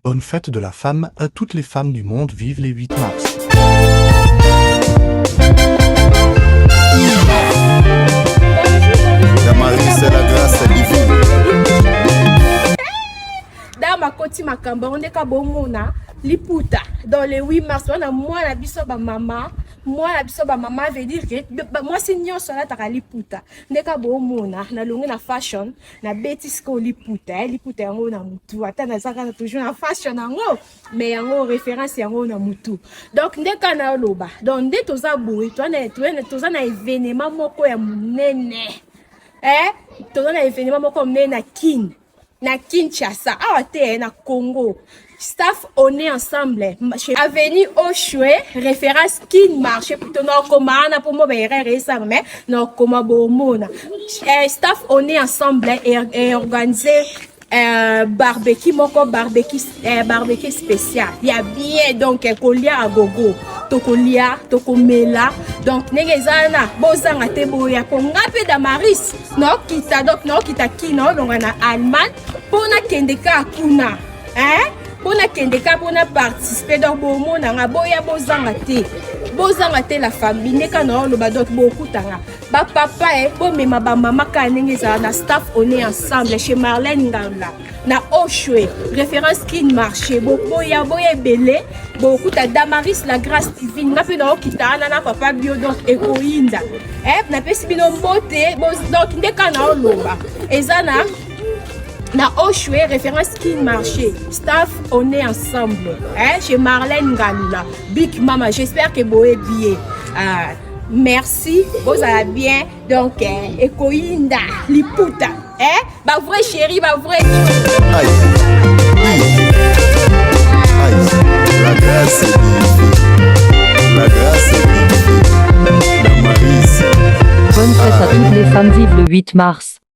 Bonne fête de la femme à toutes les femmes du monde, vive les 8 mars. Damaris, c'est la grâce divine. Dama koti makamba on ka bomona liputa dans le 8 mars on a moi la biso ba maman veut dire que moi c'est nyonso la taka liputa ndeka bomona na longi na fashion na betisco liputa liputa yango na mutu ata na zaka toujours na fashion yango mais yango référence yango na mutu donc ndeka na loba donc nde toza boui toza na événement moko ya munene toza na événement moko munene na Kinshasa, na Congo. Staff, on est ensemble. Avenue Oshwe, référence Kin marché plutôt non commande pour moi récemment non comment bomona. Staff, on est ensemble et organisé barbecue spécial. Il y a bien donc kolia à gogo. Tokolia, tokomela. Donc negezana bozanga te boya ko ngape Damaris. No kita kino donc na Allemagne pour na kendeka kuna. Pour na kendeka pour na participer donc bomo na boya bozanga te la famille neka no lo badot beaucoup tanga. Ba papa bo mema ba mama ka nengeza na staff on est ensemble chez Marlène Ngala. Na Oshwe, référence Kin marché, boya belé, beaucoup ta Damaris la grâce divine, n'a pas de kita na papa bio donc écoïnda. Na pesi bino mbote, donc ndeka na loba. Ezana na Oshwe, référence Kin marché, staff on est ensemble, chez Marlène Ngala. Big Mama, j'espère que boé bien. Merci, vous allez bien. Donc, Ekoinda, Liputa. Bah vrai chérie, bah vrai. Aïe. Aïe. La grâce divine. La grâce divine. Damaris. Bonne fête à toutes les femmes, vive le 8 mars.